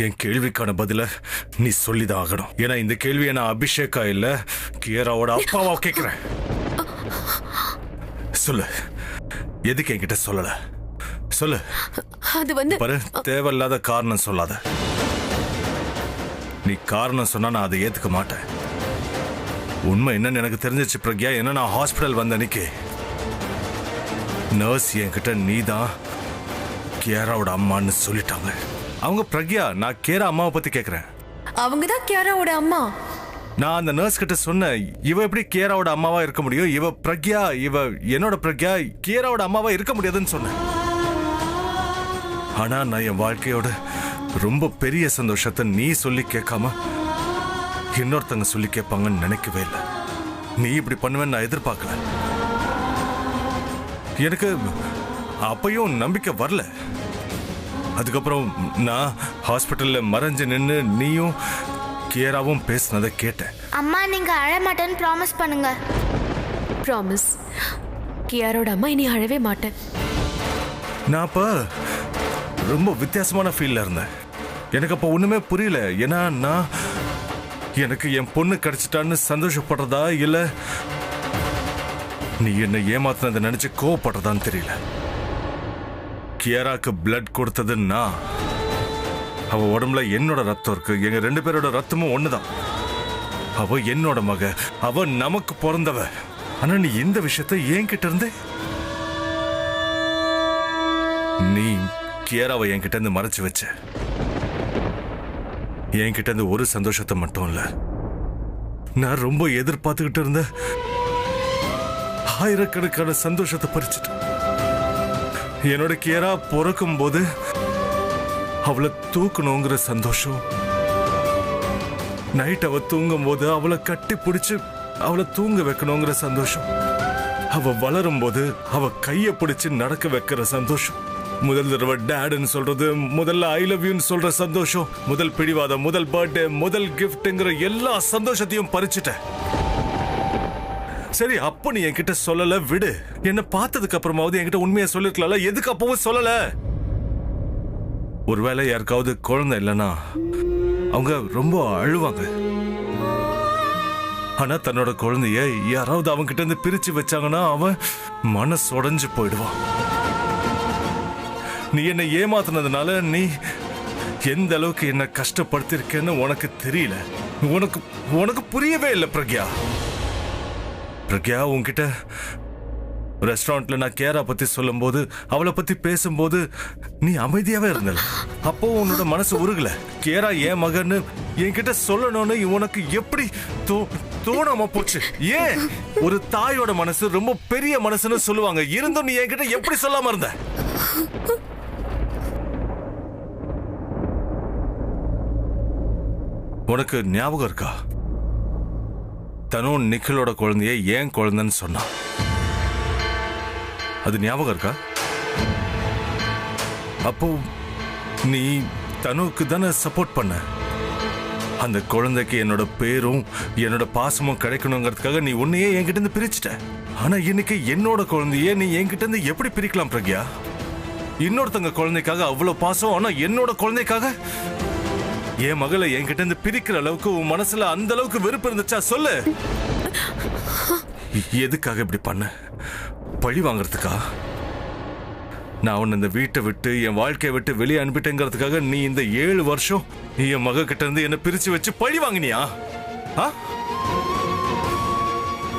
என் கேள்விக்கான பதில நீ சொல்லிதான் ஆகணும். ஏன்னா இந்த கேள்வியை நான் அபிஷேகா இல்ல கியராவோட அப்பாவா கேட்கிறேன். சொல்லு, எதுக்கு என்கிட்ட சொல்லல? சொல்லு. அது வந்து பாரு, தேவையில்லாத காரணம் சொல்லாத. நீ காரணம் சொன்னா நான் அதை ஏத்துக்க மாட்டேன். உண்மை என்னன்னு எனக்கு தெரிஞ்சிச்சு பிரக்யா. என்ன, நான் ஹாஸ்பிட்டல் வந்த அன்னைக்கு நர்ஸ் என்கிட்ட நீதான் கியாராவோட அம்மான்னு சொல்லிட்டாங்க. அவங்க பிரக்யா, நான் கியாரா அம்மாவை பத்தி கேக்குறேன். அவங்கதான் கியாராவோட அம்மா. நான் அந்த நர்ஸ் கிட்ட சொன்னேன், இவ எப்படி கியாராவோட அம்மாவா இருக்க முடியும்? இவ பிரக்யா, இவ என்னோட பிரக்யா, கியாராவோட அம்மாவா இருக்க முடியாதுன்னு சொன்னேன். ஆனா நான் என் வாழ்க்கையோட ரொம்ப பெரிய சந்தோஷத்தை நீ சொல்லி கேட்காம இன்னொருத்தங்க சொல்லி கேட்பாங்கன்னு நினைக்கவே இல்லை. நீ இப்படி பண்ணுவேன்னு நான் எதிர்பார்க்கல. எனக்கு அப்பயும் நம்பிக்கை வரல. அதுக்கப்புறம் நான் ஹாஸ்பிட்டல்ல மறைஞ்சு நின்று நீயும் கியராவும் பேசினதை கேட்டேன். அம்மா, நீங்க அழ மாட்டேன்னு ப்ராமிஸ் பண்ணுங்க. ப்ராமிஸ். கியாரோட அம்மா இனி அழவே மாட்டேன். நான் அப்ப ரொம்ப வித்தியாசமான ஃபீல்ல இருந்தேன். எனக்கு அப்ப ஒண்ணுமே புரியல. ஏன்னா நான் எனக்கு என் பொண்ணு கிடைச்சிட்டான்னு சந்தோஷப்படுறதா இல்ல நீ என்ன ஏமாத்தினதை நினைச்சு கோவப்படுறதான்னு தெரியல. கியாராக்கு பிளட் கொடுத்தது நான். அவ உடம்புல என்னோட ரத்தம் இருக்கு. எங்க 2 பேரோட ரத்தமும் ஒண்ணுதான். அவ என்னோட மக, அவ நமக்கு பிறந்தவ. ஆனா நீ இந்த விஷயத்தை என்கிட்ட இருந்து நீ கியாராவை என்கிட்ட இருந்து மறைச்சு வச்ச. என்கிட்ட இருந்து ஒரு சந்தோஷத்தை மட்டும் இல்ல, நான் ரொம்ப எதிர்பார்த்துக்கிட்டு இருந்த ஆயிரக்கணக்கான சந்தோஷத்தை பறிச்சுட்டு. என்னோட கியாரா பிறக்கும் போது அவளை தூக்கணுங்கிற சந்தோஷம், நைட் அவ தூங்கும் போது அவளை கட்டி பிடிச்சு அவளை தூங்க வைக்கணுங்கிற சந்தோஷம், அவ வளரும் போது அவ கைய பிடிச்சு நடக்க வைக்கிற சந்தோஷம், முதல் தடவை டேடுன்னு சொல்றது, முதல்ல ஐ லவ் யூன்னு சொல்ற சந்தோஷம், முதல் பிடிவாதம், முதல் பர்த்டே, முதல் கிஃப்ட்ங்கிற எல்லா சந்தோஷத்தையும் பறிச்சுட்ட. சரி, அப்ப நீ என்கிட்ட சொல்லல, விடு. என்ன பார்த்ததுக்கு அப்புறமாவது என்கிட்ட உண்மையை சொல்லிருக்கல. எதுக்கு அப்பவும் சொல்லல? ஒருவேளை யாருக்காவது குழந்தை இல்லைன்னா அவங்க ரொம்ப அழுவாங்க. ஆனா தன்னோட குழந்தைய யாராவது அவங்க கிட்ட இருந்து பிரிச்சு வச்சாங்கன்னா அவன் மனசு உடைஞ்சு போயிடுவான். நீ என்ன ஏமாத்தினதுனால நீ எந்த அளவுக்கு என்ன கஷ்டப்படுத்திருக்கேன்னு உனக்கு தெரியல. உனக்கு புரியவே இல்லை பிரக்யா. பிரக்யா, உன்கிட்ட ரெஸ்டாரண்ட்ல நான் கியாரா பத்தி சொல்லும் போது, அவளை பத்தி பேசும்போது நீ அமைதியாவே இருந்த. அப்போ உன்னோட மனசு உருகல. கியாரா என் மகன்னு என்கிட்ட சொல்லணும்னு உனக்கு எப்படி தோணாம போச்சு? ஏன்? ஒரு தாயோட மனசு ரொம்ப பெரிய மனசுன்னு சொல்லுவாங்க. இருந்தும் நீ என்கிட்ட எப்படி சொல்லாம இருந்த? உனக்கு ஞாபகம் இருக்கா? தனு நிக்கிலோட குழந்தைய ஏன் குழந்தைன்னு சொன்னான். அது ஞாபகம் இருக்கா? அப்போ நீ தனுக்கு தானே சப்போர்ட் பண்ண. அந்த குழந்தைக்கு என்னோட பேரும் என்னோட பாசமும் கிடைக்கணுங்கிறதுக்காக நீ உன்னையே என்கிட்ட இருந்து பிரிச்சுட்ட. ஆனா இன்னைக்கு என்னோட குழந்தைய நீ என்கிட்ட இருந்து எப்படி பிரிக்கலாம் பிரக்யா? இன்னொருத்தங்க குழந்தைக்காக அவ்வளவு பாசம், ஆனா என்னோட குழந்தைக்காக என் மகளை என்கிட்ட இருந்து பிரிக்கிற அளவுக்கு உன் மனசுல அந்த அளவுக்கு வெறுப்பு இருந்துச்சா? சொல்லு. எதுக்காக இப்படி பண்ண? பழி வாங்கறதுக்கா? நான் உன்னை இந்த வீட்டை விட்டு என் வாழ்க்கையை விட்டு வெளியே அனுப்பிட்டேங்கிறதுக்காக நீ இந்த 7 வருஷம் நீ என் மக கிட்ட இருந்து என்ன பிரிச்சு வச்சு பழி வாங்கினியா?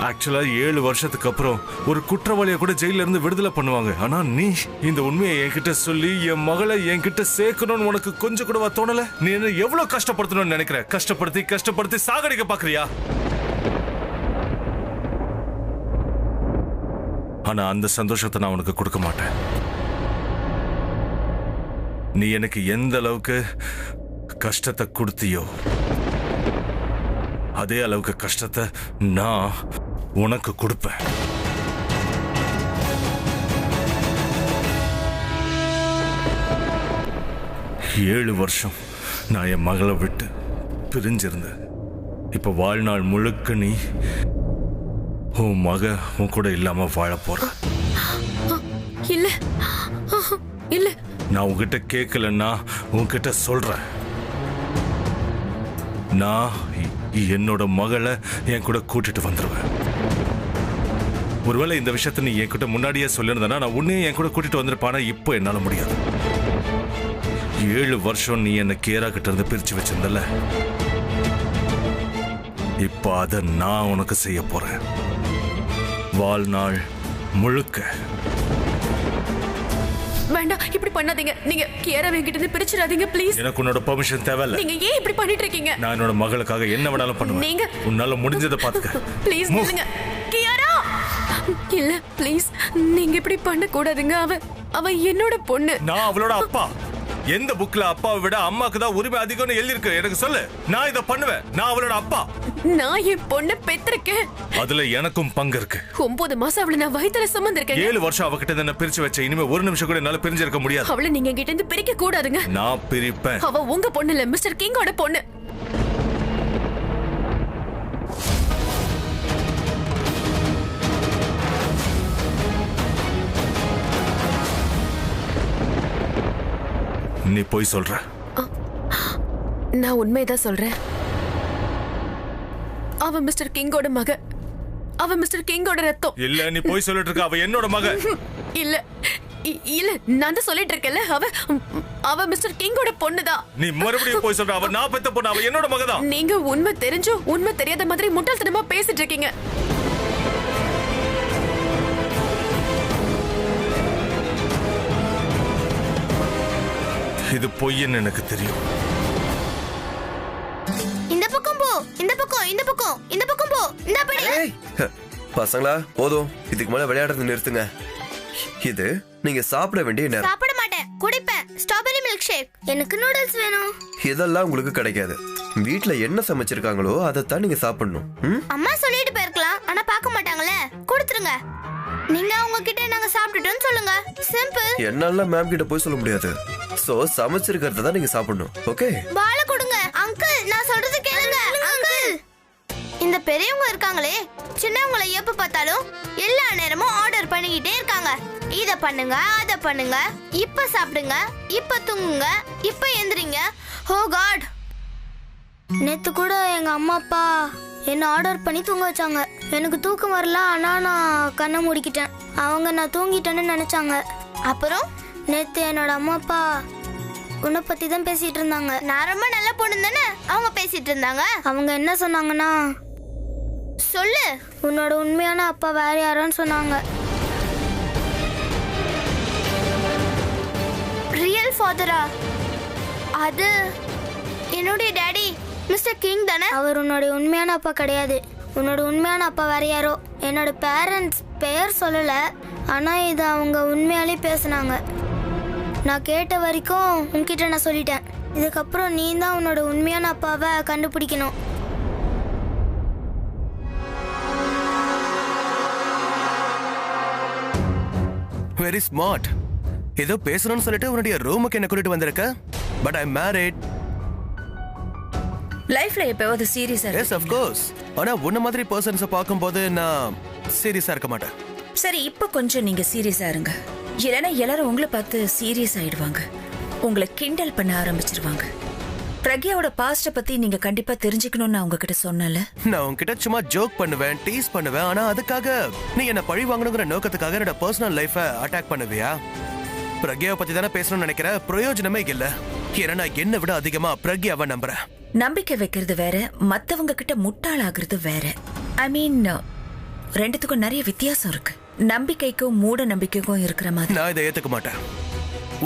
ஆக்சுவலா 7 வருஷத்துக்கு அப்புறம் ஒரு குற்றவாளியை கூட ஜெயில இருந்து விடுதலை பண்ணுவாங்க. ஆனா நீ இந்த உண்மையை என்கிட்ட சொல்லி என் மகளை என்கிட்ட சேர்க்கணும்னு உனக்கு கொஞ்சம் கூடவா தோணல? நீ என்ன எவ்வளவு கஷ்டப்படுத்தணும்னு நினைக்கிற? கஷ்டப்படுத்தி சாகடிக்க பாக்குறியா? ஆனா அந்த சந்தோஷத்தை நான் உனக்கு கொடுக்க மாட்டேன். நீ எனக்கு எந்த அளவுக்கு கஷ்டத்தை கொடுத்தியோ அதே அளவுக்கு கஷ்டத்தை நான் உனக்கு கொடுப்பேன். ஏழு வருஷம் நான் என் மகளை விட்டு பிரிஞ்சிருந்தேன். இப்ப வாழ்நாள் முழுக்க நீ உன் மக உன் கூட இல்லாம வாழ போற. இல்ல இல்ல, நான் உன்கிட்ட கேட்கலன்னா உன்கிட்ட சொல்றேன். நான் என்னோட மகளை என் கூட கூட்டிட்டு வந்துருவேன். ஒருவேளை இந்த விஷயத்த நீ என்கிட்ட முன்னாடியே சொல்லியிருந்தனா நான் உன்னையும் என் கூட கூட்டிட்டு வந்திருப்பானா? இப்போ என்னால முடியாது. 7 வருஷம் நீ என்ன கேரா கிட்ட இருந்து பிரிச்சு வச்சிருந்தல, இப்ப அத நான் உனக்கு செய்ய போறேன். வாழ்நாள் முழுக்க. வேண்டாம், இப்படி பண்ணாதீங்க. நீங்க கியாரா என்கிட்ட இருந்து பிரிச்சிடாதீங்க ப்ளீஸ். எனக்கு உன்னோட பெர்மிஷன் தேவையில்ல. நீங்க ஏன் இப்படி பண்ணிட்டு இருக்கீங்க? நான் என்னோட மகளுக்காக என்ன வேணாலும் பண்ணுவேன். நீங்க உன்னால முடிஞ்சதை பாத்துக்க. ப்ளீஸ் நில்லுங்க. கியாரா இல்ல ப்ளீஸ், நீங்க இப்படி பண்ண கூடாதுங்க. அவ என்னோட பொண்ணு. நான் அவளோட அப்பா. எந்த புக்ல அப்பாவை விட அம்மாக்கு தான் உரிமை அதிகம்னு எழுதி இருக்கு? எனக்கு சொல்லு. நான் இதை பண்ணுவேன். நான் அவளோட அப்பா. நான் என் பொண்ணை பெத்திருக்கேன். அதுல எனக்கும் பங்கு இருக்கு. 9 மாசம் அவளை நான் வயித்துல சுமந்திருக்கேன். 7 வருஷம் அவகிட்ட என்ன பிரிச்சு வச்ச. இனிமே ஒரு நிமிஷம் கூட என்னால பிரிஞ்சிருக்க முடியாது. அவளை நீங்க கிட்ட இருந்து பிரிக்க கூடாதுங்க. நான் பிரிப்பேன். அவ உங்க பொண்ணு இல்ல, மிஸ்டர் கிங்கோட பொண்ணு. நீ போய் சொல்ற. நான் உண்மைதான் சொல்றேன். அவ மிஸ்டர் கிங்கோட மக. அவ மிஸ்டர் கிங்கோட ரத்தம். இல்ல, நீ போய் சொல்லிட்டு இருக்க. அவ என்னோட மக. இல்ல இல்ல, நான் தான் சொல்லிட்டு இருக்கேன்ல. அவ மிஸ்டர் கிங்கோட பொண்ணுதான். நீ மறுபடியும் போய் சொல்ற. அவ நான் பெத்த பொண்ணு. அவ என்னோட மகதான். நீங்க உண்மை தெரிஞ்சும் உண்மை தெரியாத மாதிரி முட்டாள்தனமா பேசிட்டு இருக்கீங்க. இது பொய்ன்னு எனக்கு தெரியும். இந்த பக்கம் போ, இந்த பக்கம், இந்த பக்கம், இந்த பக்கம் போ. இந்த படி. பசங்களா போதும், இதுக்கு மேல விளையாடுறது நிறுத்துங்க. இது நீங்க சாப்பிட வேண்டிய நேரம். சாப்பிட மாட்டேன், குடிப்பேன். Strawberry milk shake. எனக்கு நூடுல்ஸ் வேணும். இதெல்லாம் உங்களுக்கு கிடைக்காது. வீட்ல என்ன சமைச்சிருக்காங்களோ அதைத்தான் நீங்க சாப்பிடணும். அம்மா சொல்லிட்டு போயிருக்கலாம், ஆனா பார்க்க மாட்டாங்களே. கொடுத்துருங்க. நீங்க அவங்க கிட்ட நாங்க சாப்பிட்டுட்டோம்னு சொல்லுங்க. சிம்பிள். என்னால மேம் கிட்ட போய் சொல்ல முடியாது. சோ சமைச்சிருக்கிறத தான் நீங்க சாப்பிடணும். ஓகே? பால கொடுங்க. அங்கிள், நான் சொல்றது கேளுங்க. அங்கிள், இந்த பெரியவங்க இருக்காங்களே, சின்னவங்கள எப்ப பார்த்தாலும் எல்லா நேரமும் ஆர்டர் பண்ணிக்கிட்டே இருக்காங்க. இத பண்ணுங்க, அத பண்ணுங்க, இப்ப சாப்பிடுங்க, இப்ப தூங்குங்க, இப்ப எந்திரிங்க. ஓ காட். நேத்து கூட எங்க அம்மா அப்பா என்ன ஆர்டர் பண்ணி தூங்க வச்சாங்க. எனக்கு தூக்கம் வரல, ஆனா நான் கண்ணை மூடிக்கிட்டேன். அவங்க நான் தூங்கிட்டேன்னு நினைச்சாங்க. அப்புறம் நேத்து என்னோட அம்மா அப்பா உன்னை பத்தி தான் பேசிட்டு இருந்தாங்க. நான் ரொம்ப நல்ல பொண்ணு தானே அவங்க பேசிட்டு இருந்தாங்க. அவங்க என்ன சொன்னாங்கன்னா, சொல்லு, உன்னோட உண்மையான அப்பா வேற யாரோன்னு சொன்னாங்க. ரியல் ஃபாதரா? அது என்னுடைய டாடி மிஸ்டர் கிங் தானே. அவர் உன்னோட உண்மையான அப்பா கிடையாது. உன்னோட உண்மையான அப்பா வேற யாரோ. என்னோட பேரண்ட்ஸ் பெயர் சொல்லல, ஆனா இது அவங்க உண்மையாலே பேசினாங்க. நான் கேட்ட வரைக்கும் உன்கிட்ட நான் சொல்லிட்டேன். இதுக்கப்புறம் நீ தான் உன்னோட உண்மையான அப்பாவை கண்டுபிடிக்கணும். Very smart. ஏதோ பேசணும்னு சொல்லிட்டு உன்னுடைய ரூமுக்கு என்ன கூட்டிட்டு வந்திருக்க. But I am married. லைஃப்ல எப்பவாவது சீரியஸா எஸ் ஆஃப் கோர்ஸ். ஆனா உன்ன மாதிரி பர்சன்ஸை பார்க்கும்போது நான் சீரியஸா இருக்க மாட்டேன். சரி, இப்ப கொஞ்சம் நீங்க சீரியஸா இருங்க. இல்லைன்னா எல்லாரும் உங்களை பார்த்து சீரியஸ் ஆயிடுவாங்க. உங்களை கிண்டல் பண்ண ஆரம்பிச்சிருவாங்க. பிரக்யாவோட பாஸ்ட பத்தி நீங்க கண்டிப்பா தெரிஞ்சுக்கணும்னு நான் உங்ககிட்ட சொன்னல. நான் உன்கிட்ட சும்மா ஜோக் பண்ணுவேன், டீஸ் பண்ணுவேன். ஆனா அதுக்காக நீ என்ன பழி வாங்கணுங்கிற நோக்கத்துக்காக என்னோட பர்சனல் லைஃபை அட்டாக் பண்ணுவியா? பிரக்யாவை பத்தி தானே பேசணும்னு நினைக்கிற. பிரயோஜனமே இல்ல. ஏன்னா நான் என்ன விட அதிகமா பிரக்யாவை நம்புறேன். நம்பிக்கை வைக்கிறது வேற, மத்தவங்க கிட்ட முட்டாளாகிறது வேற. ஐ மீன், ரெண்டுத்துக்கும் நிறைய வித்தியாசம் இருக்கு. நம்பிக்கைக்கும் மூட நம்பிக்கைக்கும் இருக்கிற மாதிரி. நான் இதை ஏத்துக்க மாட்டேன்.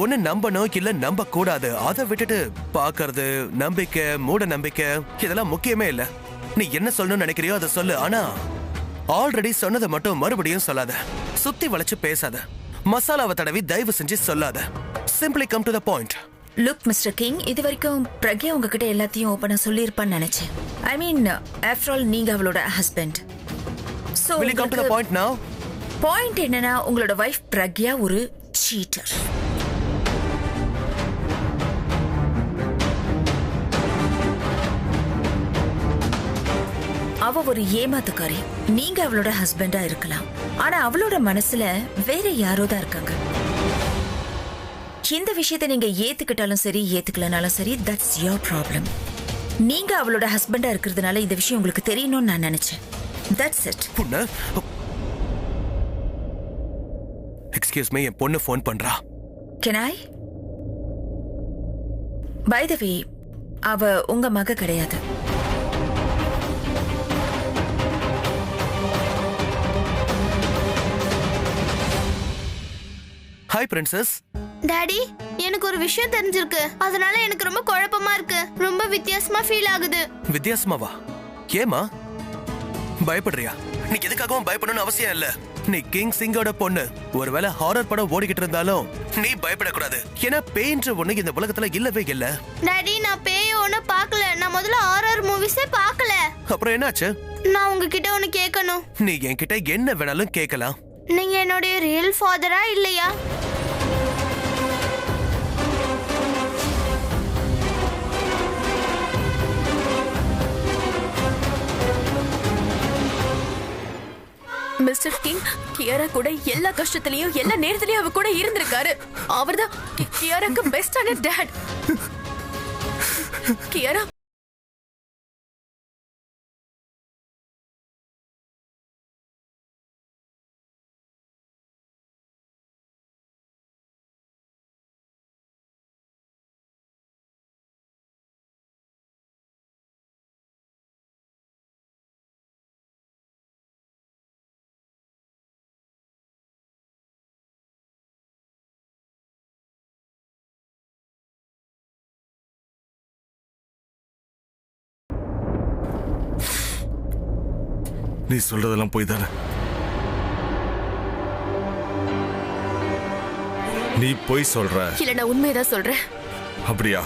ஒன்னு நம்பணும், இல்ல நம்ப கூடாது. அதை விட்டுட்டு பாக்குறது, நம்பிக்கை, மூட நம்பிக்கை இதெல்லாம் முக்கியமே இல்ல. நீ என்ன சொல்லணும்னு நினைக்கிறியோ அதை சொல்லு. ஆனா ஆல்ரெடி சொன்னதை மட்டும் மறுபடியும் சொல்லாத. சுத்தி வளைச்சு பேசாத. மசாலாவை தடவி தயவு செஞ்சு சொல்லாத. Simply come to the point. Look mister king, இது வரைக்கும் பிரக்யா உங்ககிட்ட எல்லாத்தையும் ஓப்பனா சொல்லியிருப்பான்னு நினைச்சேன். ஐ மீன், ஆஃப்டர் ஆல் நீங்க அவளோட husband. So will you come to the point now? Point என்னன்னா, உங்களோட வைஃப் பிரக்யா ஒரு சீட்டர். அவ ஒரு ஏமாத்துக்காரி. நீங்க அவளோட ஹஸ்பண்டா இருக்கலாம், ஆனா அவளோட மனசுல வேற யாரோ தான் இருக்காங்க. இந்த விஷயத்தை நீங்க ஏத்துக்கிட்டாலும் சரி, ஏத்துக்கலனாலும் சரி, தட்ஸ் யோர் ப்ராப்ளம். நீங்க அவளோட ஹஸ்பண்டா இருக்கிறதுனால இந்த விஷயம் உங்களுக்கு தெரியணும்னு நான் நினைச்சேன். That's it. பொண்ணு, எக்ஸ்கியூஸ் மீ, என் பொண்ணு ஃபோன் பண்றா. Can I? By the way, அவ உங்க மக கிடையாது. Hi princess. டாடி, எனக்கு ஒரு விஷயம் தெரிஞ்சிருக்கு. அதனால எனக்கு ரொம்ப குழப்பமா இருக்கு. ரொம்ப வித்தியாசமா ஃபீல் ஆகுது. வித்தியாசமாவா? ஏமா பயப்படுறியா? நீ எதுக்காகவும் பயப்படணும்னு அவசியம் இல்ல. நீ கிங் சிங்கோட பொண்ணு. ஒருவேளை ஹாரர் படம் ஓடிக்கிட்டு இருந்தாலும் நீ பயப்படக்கூடாது. ஏன்னா பேய்ன்ற ஒண்ணு இந்த உலகத்துல இல்லவே இல்ல. டாடி, நான் பேய் ஒண்ணு பார்க்கல. நான் முதல்ல ஹாரர் மூவிஸே பார்க்கல. அப்புறம் என்னாச்சு? நான் உங்ககிட்ட ஒண்ணு கேட்கணும். நீ என்கிட்ட என்ன வேணாலும் கேட்கலாம். நீங்க என்னோட ரியல் ஃபாதரா இல்லையா? மிஸ்டர் கிங் கியாரா கூட எல்லா கஷ்டத்திலயும் எல்லா நேரத்திலயும் அவ கூட இருந்திருக்காரு. அவர்தான் கியாராக்கு பெஸ்டான டாட். கியாரா, நீ சொல்றதெல்லாம் போய் தானே? நீ போய் சொல்ற? இல்ல, நான் உண்மையதான் சொல்றேன். அப்படியா?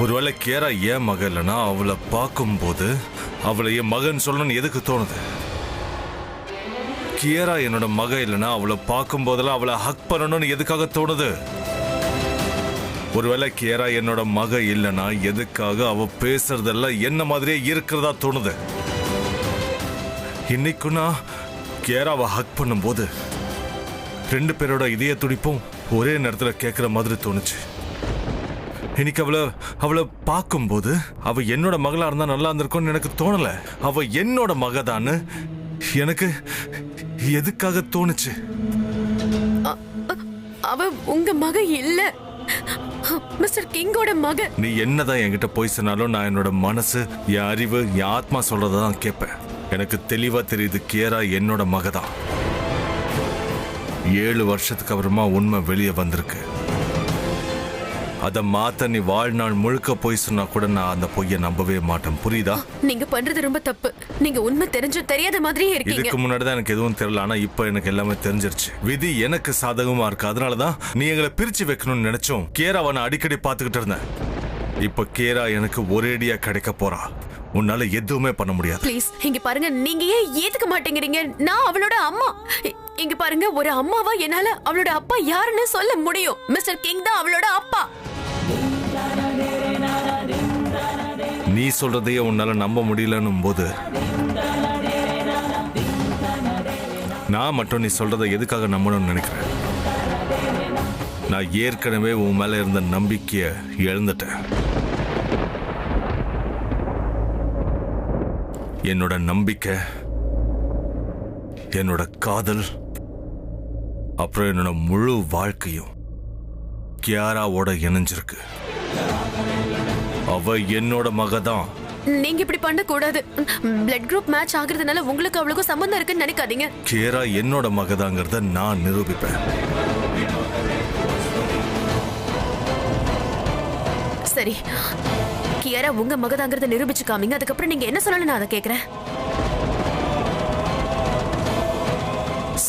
ஒருவேளை கேரா ஏன் மக இல்லைன்னா அவளை பார்க்கும்போது அவளை என் மகன் சொல்லணும்னு எதுக்கு தோணுது? கியரா என்னோட மக இல்லைன்னா அவளை பார்க்கும் போதெல்லாம் அவளை ஹக் பண்ணணும்னு எதுக்காக தோணுது? ஒருவேளை கியரா என்னோட மக இல்லைன்னா எதுக்காக அவ பேசுறதெல்லாம் என்ன மாதிரியே இருக்கிறதா தோணுது? இன்னைக்கு நான் கியராவை ஹக் பண்ணும்போது ரெண்டு பேரோட இதய துடிப்பும் ஒரே நேரத்தில் கேட்குற மாதிரி தோணுச்சு. இன்னைக்கு அவளை பார்க்கும்போது அவ என்னோட மகளா இருந்தா நல்லா இருந்திருக்கும்னு எனக்கு தோணல. அவ என்னோட மகதான்னு எனக்கு எதுக்காக தோணுச்சு? அவ உங்க மக இல்ல, மிஸ்டர் கிங்கோட மக. நீ என்னதான் என்கிட்ட போய் சொன்னாலும் நான் என்னோட மனசு, என் அறிவு, என் ஆத்மா சொல்றதான் கேட்பேன். எனக்கு தெளிவா தெரியுது கியரா என்னோட மகதான். 7 வருஷத்துக்கு அப்புறமா உண்மை வெளியே வந்திருக்கு. அதை மாத்த நீ வாழ்நாள் முழுக்க போய் சொன்னா கூட நான் அந்த பொய்யை நம்பவே மாட்டேன். புரியுதா? நீங்க பண்றது ரொம்ப தப்பு. நீங்க உண்மை தெரிஞ்சு தெரியாத மாதிரியே இருக்கீங்க. இதுக்கு முன்னாடி தான் எனக்கு எதுவும் தெரியல, ஆனா இப்ப எனக்கு எல்லாமே தெரிஞ்சிருச்சு. விதி எனக்கு சாதகமா இருக்கு. அதனாலதான் நீ எங்களை பிரிச்சு வைக்கணும்னு நினைச்சோம். கேராவை நான் அடிக்கடி பார்த்துக்கிட்டு இருந்தேன். இப்ப கேரா எனக்கு ஒரேடியா கிடைக்க போறா. உன்னால எதுவுமே பண்ண முடியாது. ப்ளீஸ் இங்க பாருங்க, நீங்க ஏன் ஏத்துக்க மாட்டேங்கிறீங்க? நான் அவளோட அம்மா. இங்க பாருங்க, ஒரு அம்மாவா என்னால அவளோட அப்பா யாருன்னு சொல்ல முடியும். மிஸ்டர் கிங் தான் அவளோட அப்பா. நீ சொல்றதையே உன்னால நம்ப முடியலன்னும் போது நான் மட்டும் நீ சொல்றதை எதுக்காக நம்பணும்னு நினைக்கிறேன்? நான் ஏற்கனவே உன் மேல இருந்த நம்பிக்கையை இழந்துட்டேன். என்னோட நம்பிக்கை, என்னோட காதல், அப்புறம் என்னோட முழு வாழ்க்கையும் கியாராவோட இணைஞ்சிருக்கு. அவ என்னோட மகதான். நீங்க இப்படி பண்ண கூடாது. பிளட் குரூப் மேட்ச் ஆகுறதுனால உங்களுக்கு அவளுக்கும் சம்பந்தம் இருக்குன்னு நினைக்காதீங்க. கியாரா என்னோட மகதாங்கிறத நான் நிரூபிப்பேன். சரி, கியாரா உங்க மகதாங்கிறத நிரூபிச்சு காமிங்க. அதுக்கப்புறம் நீங்க என்ன சொல்லணும் நான் அதை கேக்குறேன்.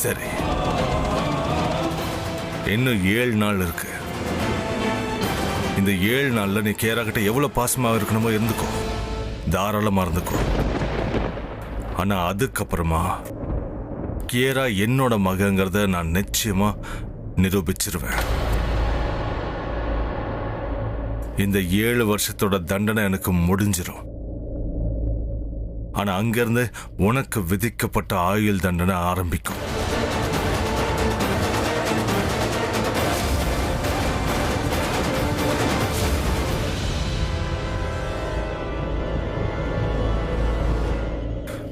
சரி, இன்னும் 7 நாள் இருக்கு. இந்த 7 நாள்ல நீ கேரா கிட்ட எவ்வளவு பாசமா இருக்கணுமோ இருந்துக்கோ, தாராளமா இருந்துக்கோ. ஆனா அதுக்கப்புறமா கேரா என்னோட மகங்கிறத நான் நிச்சயமா நிரூபிச்சிருவேன். இந்த 7 வருஷத்தோட தண்டனை எனக்கு முடிஞ்சிடும். ஆனா அங்கிருந்து உனக்கு விதிக்கப்பட்ட ஆயுள் தண்டனை ஆரம்பிக்கும்.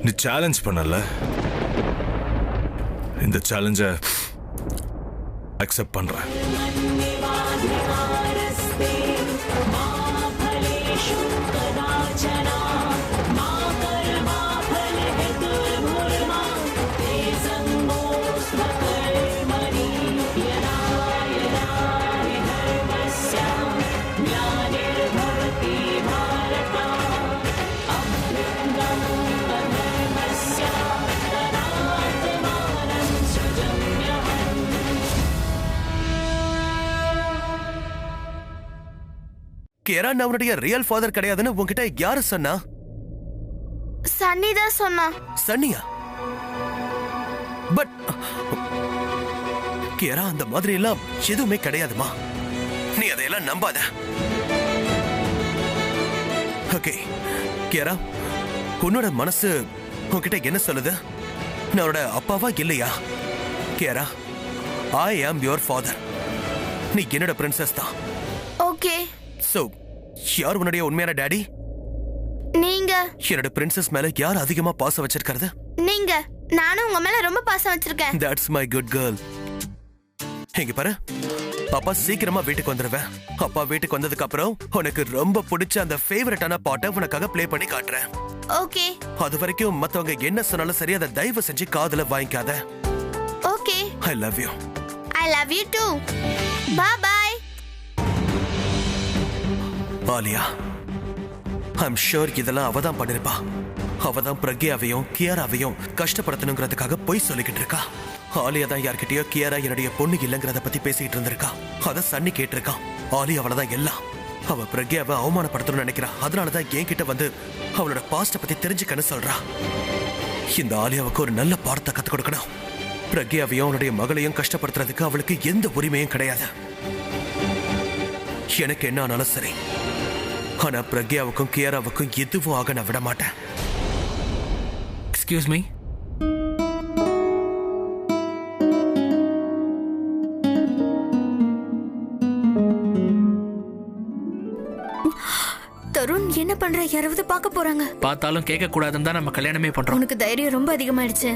நீ சேலஞ்ச் பண்ணல, இந்த சேலஞ்ச அக்செப்ட் பண்றேன். கியரா அவனுடைய ரியல் ஃபாதர் கிடையாதுன்னு உன்கிட்ட யாரு சொன்னா? சன்னி தான் சொன்னா. சன்னியா? பட் கியரா அந்த மாதிரி எல்லாம் எதுவுமே கிடையாதுமா. நீ அதையெல்லாம் நம்பாத. ஓகே கியரா, உன்னோட மனசு உன்கிட்ட என்ன சொல்லுது? என்னோட அப்பாவா இல்லையா? கியரா, ஐ ஆம் யுவர் ஃபாதர். நீ என்னோட பிரின்சஸ் தான். ஓகே. சோ யார் உன்னுடைய உண்மையான டாடி? நீங்க. என்னோட பிரின்சஸ் மேல யார் அதிகமா பாசம் வச்சிருக்கிறது? நீங்க. நானும் உங்க மேல ரொம்ப பாசம் வச்சிருக்கேன். That's my good girl. இங்க பாரு, அப்பா சீக்கிரமா வீட்டுக்கு வந்துருவேன். அப்பா வீட்டுக்கு வந்ததுக்கு அப்புறம் உனக்கு ரொம்ப பிடிச்ச அந்த ஃபேவரட்டான பாட்டை உனக்காக ப்ளே பண்ணி காட்டுறேன். ஓகே. அது வரைக்கும் மத்தவங்க என்ன சொன்னாலும் சரி, அதை தயவு செஞ்சு காதுல வாங்கிக்காத. Okay. I love you. I love you too. Bye bye. Alia, I'm sure இதெல்லாம் அவதான் பண்ணிருப்பா. அவதான் பிரக்யாவையும் கியாராவையும் கஷ்டப்படுத்தணுங்கிறதுக்காக போய் சொல்லிக்கிட்டு இருக்கா. ஆலியா தான் யார்கிட்டயோ கியாரா என்னுடைய பொண்ணு இல்லைங்கிறத பத்தி பேசிக்கிட்டு இருந்திருக்கா. அத சன்னி கேட்டிருக்கான். ஆலியா அவளதான் எல்லாம். அவ பிரக்யாவை அவமானப்படுத்தணும்னு நினைக்கிறா. அதனாலதான் என்கிட்ட வந்து அவளோட பாஸ்ட பத்தி தெரிஞ்சுக்கன்னு சொல்றா. இந்த ஆலியாவுக்கு ஒரு நல்ல பாடத்தை கத்துக் கொடுக்கணும். பிரக்யாவையும் அவனுடைய மகளையும் கஷ்டப்படுத்துறதுக்கு அவளுக்கு எந்த உரிமையும் கிடையாது. எனக்கு என்ன ஆனாலும் சரி, ஆனா பிரக்யாவுக்கும் கியாராவுக்கும் எதுவும் ஆக நான் விட மாட்டேன். Excuse me. தருண் என்ன பண்ற? யாராவது பார்க்க போறாங்க. பார்த்தாலும் கேட்க கூடாதுன்னு தான் நம்ம கல்யாணமே பண்றோம். உனக்கு தைரியம் ரொம்ப அதிகமாயிடுச்சு.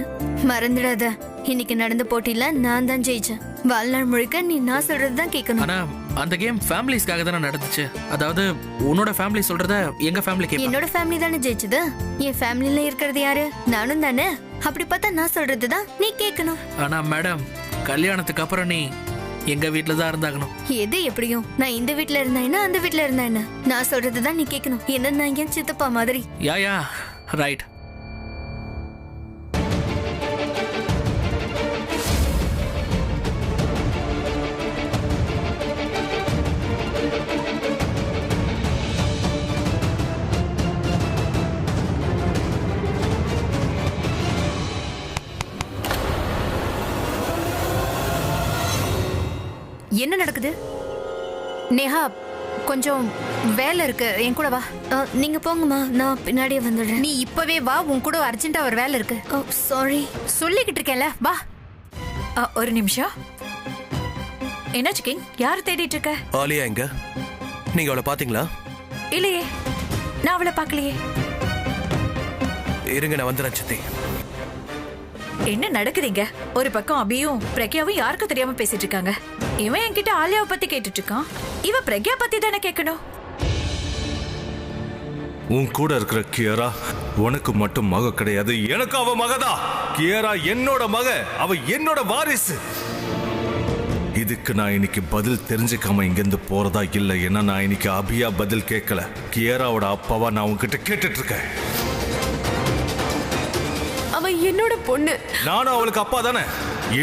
மறந்துடாத, இன்னைக்கு நடந்த போட்டியில நான் தான் ஜெயிச்சேன். வாழ்நாள் முழுக்க நீ நான் சொல்றதுதான் கேட்கணும். ஆனா அந்த கேம் ஃபேமிலிஸ்க்காக தானே நடந்துச்சு. அதாவது உன்னோட ஃபேமிலி சொல்றத எங்க ஃபேமிலி கேட்பாங்க. என்னோட ஃபேமிலி தானே ஜெயிச்சது. என் ஃபேமிலில இருக்கிறது யாரு? நானும் தானே. அப்படி பார்த்தா நான் சொல்றதுதான் நீ கேட்கணும். ஆனா மேடம், கல்யாணத்துக்கு அப்புறம் நீ எங்க வீட்ல தான் இருந்தாகணும். எது எப்படியும் நான் இந்த வீட்ல இருந்தேன்னா அந்த வீட்ல இருந்தேன்னா நான் சொல்றதுதான் நீ கேட்கணும். என்ன நான் என் சித்தப்பா மாதிரி. Yeah right. என்ன நடக்குது? நேஹா, கொஞ்சம் வேலை இருக்கு, என் கூட வா. நீங்க போங்கம்மா, நான் பின்னாடியே வந்துடுறேன். நீ இப்பவே வா, உன் கூட அர்ஜென்ட்டா ஒரு வேலை இருக்கு. சாரி, சொல்லிக்கிட்டு இருக்கேன்ல, வா. ஒரு நிமிஷம். என்னாச்சு கிங்? யார் தேடிட்டு இருக்க? ஆலியா எங்க? நீங்க அவளை பாத்தீங்களா? இல்லையே, நான் அவளை பார்க்கலையே. இருங்க, நான் வந்துடுறேன் சித்தி. என்ன நடக்குதுங்க? ஒரு பக்கம் அபியும் பிரக்யாவும் யாருக்கும் தெரியாம பேசிட்டு இருக்காங்க. இவன் என்கிட்ட ஆலியாவை பத்தி கேட்டுட்டு இருக்கான். இவ பிரக்யா பத்தி தானே கேட்கணும். உன் கூட இருக்கிற கியரா உனக்கு மட்டும் மக கிடையாது, எனக்கு அவ மகதான். கியரா என்னோட மக, அவ என்னோட வாரிசு. இதுக்கு நான் இன்னைக்கு பதில் தெரிஞ்சுக்காம இங்கிருந்து போறதா இல்லை. ஏன்னா நான் இன்னைக்கு அபியா பதில் கேட்கல, கியராவோட அப்பாவா நான் உன்கிட்ட கேட்டுட்டு இருக்கேன். அவ என்னோட பொண்ணு. நானும் அவளுக்கு அப்பா தானே.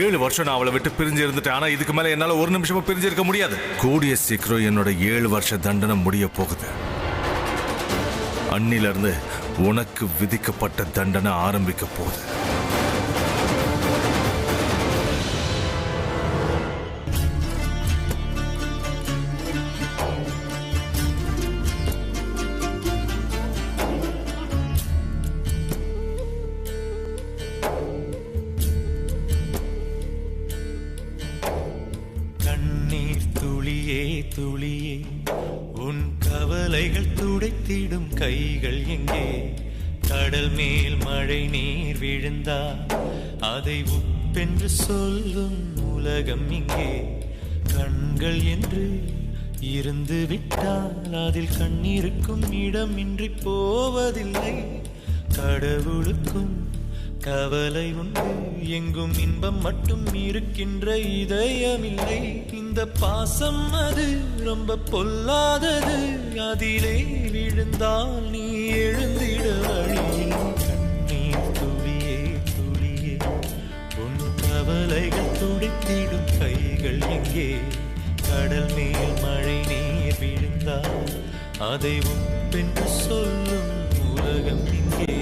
7 வருஷம் நான் அவளை விட்டு பிரிஞ்சு இருந்துட்டேன். ஆனா இதுக்கு மேல என்னால ஒரு நிமிஷமா பிரிஞ்சு இருக்க முடியாது. கூடிய சீக்கிரம் என்னோட 7 வருஷ தண்டனை முடிய போகுது. அன்னில இருந்து உனக்கு விதிக்கப்பட்ட தண்டனை ஆரம்பிக்க போகுது. துளியே உன் கவலைகள் துடைத்திடும் கைகள் எங்கே? கடல் மேல் மழை நீர் விழுந்தால் அதை உப்பென்று சொல்லும் உலகம் இங்கே. கண்கள் என்று இருந்து விட்டால் அதில் கண்ணீருக்கும் இடமின்றி போவதில்லை. கடவுளுக்கும் கவலை உண்டு, எங்கும் இன்பம் மட்டும் இருக்கின்ற இதயமில்லை. இந்த பாசம் அது ரொம்ப பொல்லாதது, அதிலே விழுந்தால் நீ எழுந்திட வழியில். கண்ணீர் துளியே துளியே உன் கவலைகள் துடைத்திடும் கைகள் எங்கே. கடல் மேல் மழை நீர் விழுந்தால் அதை உப்பென்று சொல்லும் உலகம் இங்கே.